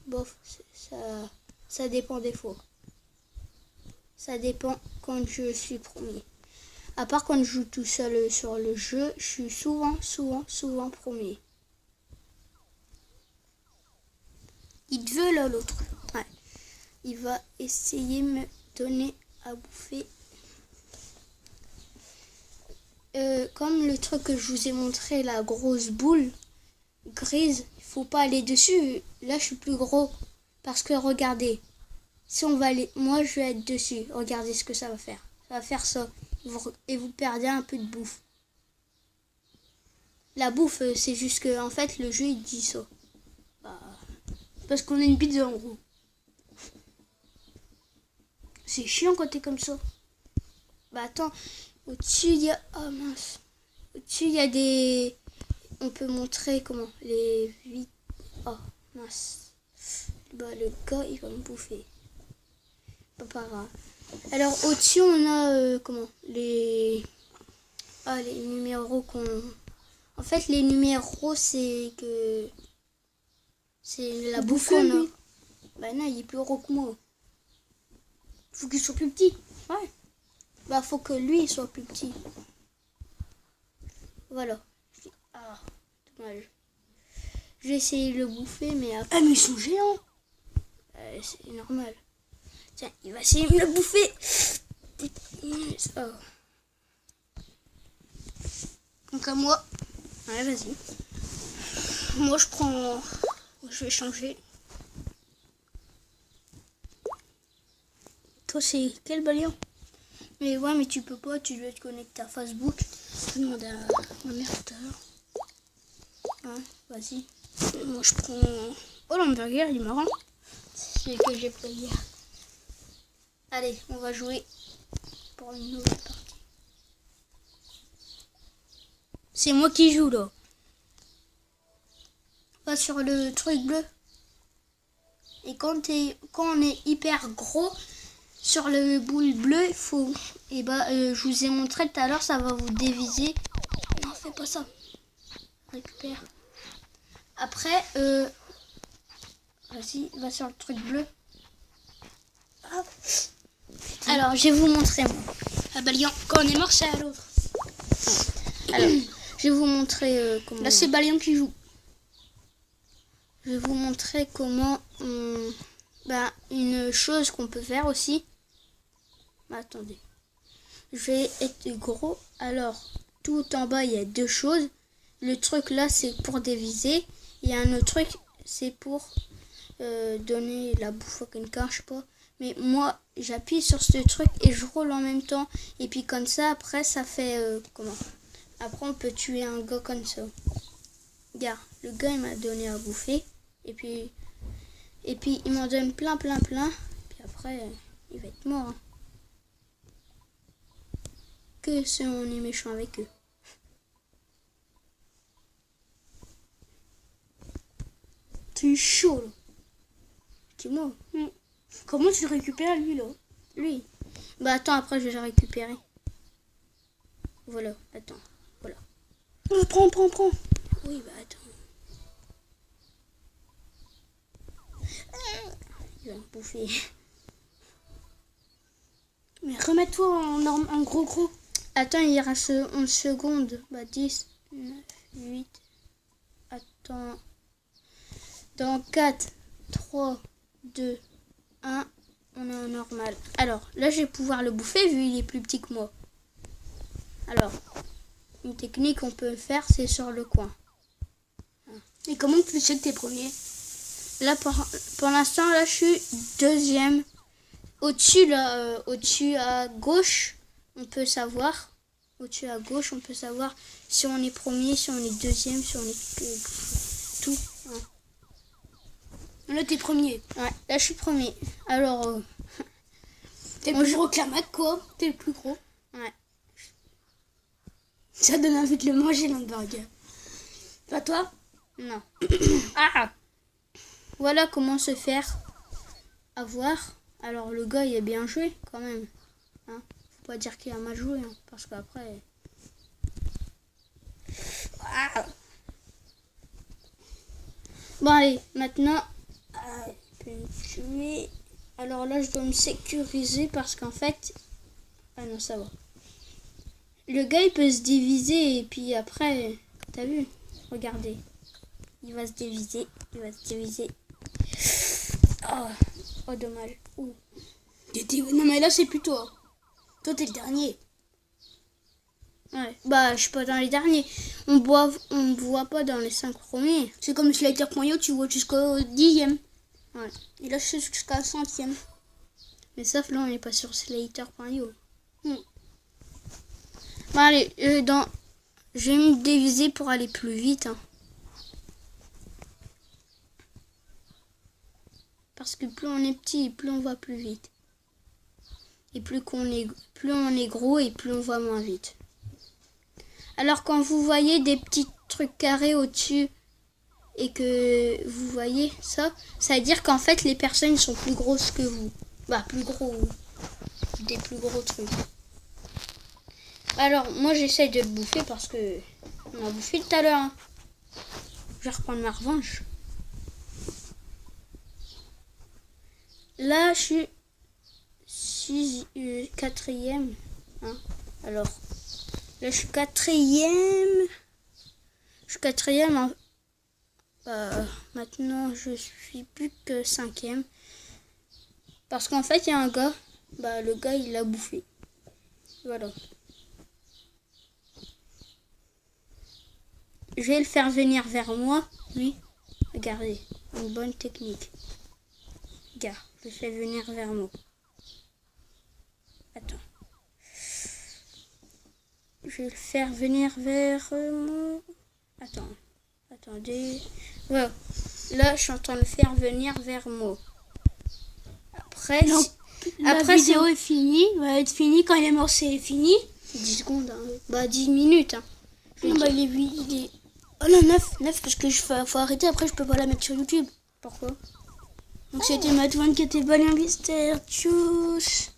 bof, ça dépend des fois. Ça dépend quand je suis premier. À part quand je joue tout seul sur le jeu, je suis souvent premier. Il te veut là l'autre. Ouais. Il va essayer de me donner à bouffer. Comme le truc que je vous ai montré, la grosse boule grise, il faut pas aller dessus. Là, je suis plus gros. Parce que regardez, si on va aller, moi je vais être dessus. Regardez ce que ça va faire. Ça va faire ça. Et vous perdez un peu de bouffe. La bouffe, c'est juste que en fait le jeu il dit ça. Parce qu'on a une pizza en gros. C'est chiant quand t'es comme ça. Bah attends, au-dessus il y a... Oh mince. Au-dessus il y a des... On peut montrer comment les... Oh mince. Bah le gars il va me bouffer. Pas grave. Alors au-dessus on a comment les... Ah les numéros qu'on... En fait les numéros c'est que... C'est la bouffe qu'on a. Bah non il est plus gros que moi. Faut qu'il soit plus petit. Ouais. Bah faut que lui il soit plus petit. Voilà. Ah, dommage. Je vais essayer de le bouffer mais après... Ah mais ils sont géants. C'est normal. Tiens, il va essayer de me le bouffer. Oh. Donc à moi. Ouais, vas-y. Moi je prends... Je vais changer. Toi c'est quel balion? Mais ouais mais tu peux pas, tu dois te connecter à Facebook. Je demande à ma mère tout à l'heure. Ouais, vas-y. Moi je prends... Oh l'hamburger il est marrant. C'est que j'ai pris hier. Allez, on va jouer pour une nouvelle partie. C'est moi qui joue là. Va sur le truc bleu. Et quand on est hyper gros sur le boule bleu, il faut... Et bah, je vous ai montré tout à l'heure, ça va vous déviser. Non, fais pas ça. Récupère. Après, vas-y, va sur le truc bleu. Hop. Alors, je vais vous montrer moi. Ah bah Lion, quand on est mort, c'est à l'autre. Alors, je vais vous montrer comment... Là, c'est Balion qui joue. Je vais vous montrer comment une chose qu'on peut faire aussi. Attendez. Je vais être gros. Alors, tout en bas, il y a deux choses. Le truc là, c'est pour déviser. Il y a un autre truc, c'est pour donner la bouffe à quelqu'un, je sais pas. Mais moi, j'appuie sur ce truc et je roule en même temps. Et puis comme ça, après, ça fait... comment? Après, on peut tuer un gars comme ça. Regarde, le gars, il m'a donné à bouffer. Et puis il m'en donne plein. Puis après, il va être mort. Hein. Que si on est méchant avec eux. C'est chaud là. C'est moi. Comment tu le récupères lui là? Lui. Bah attends, après je vais le récupérer. Voilà, attends. Voilà. Prends. Oui, bah attends. Il va me bouffer. Mais remets-toi en gros. Attends, il reste 11 secondes. Bah 10, 9, 8. Attends. Dans 4, 3, 2, 1, on est en normal. Alors, là, je vais pouvoir le bouffer vu qu'il est plus petit que moi. Alors, une technique qu'on peut faire, c'est sur le coin. Et comment tu sais que t'es premier? Là, pour l'instant, là, je suis deuxième. Au-dessus, là, au-dessus à gauche, on peut savoir. Au-dessus à gauche, on peut savoir si on est premier, si on est deuxième, si on est tout. Hein. Là, t'es premier. Ouais, là, je suis premier. Alors, t'es plus gros que la Mac, quoi. T'es le plus gros. Ouais. Ça donne envie de le manger, l'hamburger. Pas toi? Non. Ah! Voilà comment se faire avoir. Alors, le gars, il a bien joué, quand même. Hein? Faut pas dire qu'il a mal joué, hein, parce qu'après... Ah! Bon, allez, maintenant... mais alors là je dois me sécuriser parce qu'en fait, ah non ça va. Le gars il peut se diviser et puis après, t'as vu? Regardez, il va se diviser, Oh dommage. Ouh. Non mais là c'est plus toi. Toi t'es le dernier. Ouais. Bah je suis pas dans les derniers. On me voit pas dans les 5 premiers. C'est comme Slater.io, tu vois jusqu'au 10e. Ouais. Et là je suis jusqu'à 100e. Mais sauf là on n'est pas sur Slater.io. Bon allez, je vais me diviser pour aller plus vite. Hein. Parce que plus on est petit, plus on va plus vite. Et plus on est gros et plus on va moins vite. Alors quand vous voyez des petits trucs carrés au-dessus et que vous voyez ça, ça veut dire qu'en fait les personnes sont plus grosses que vous. Bah plus gros, des plus gros trucs. Alors moi j'essaye de le bouffer parce que on a bouffé tout à l'heure. Hein. Je vais reprendre ma revanche. Là je suis 4e. Hein. Alors là, je suis 4e. Maintenant, je suis plus que 5e. Parce qu'en fait, il y a un gars. Bah, le gars, il l'a bouffé. Voilà. Je vais le faire venir vers moi. Lui. Regardez. Une bonne technique. Regarde. Je le fais venir vers moi. Attends. Je vais le faire venir vers moi. Attendez. Voilà. Là, je suis en train de le faire venir vers moi. Après, la vidéo est finie. Va être finie quand il est mort, c'est fini. 10 secondes. Hein. Bah, 10 minutes. Hein. Non, bah, il est... Oh non, 9 parce que faut arrêter. Après, je peux pas la mettre sur YouTube. Pourquoi? Donc, c'était Matt One qui était Ballon Mystère. Tchuss.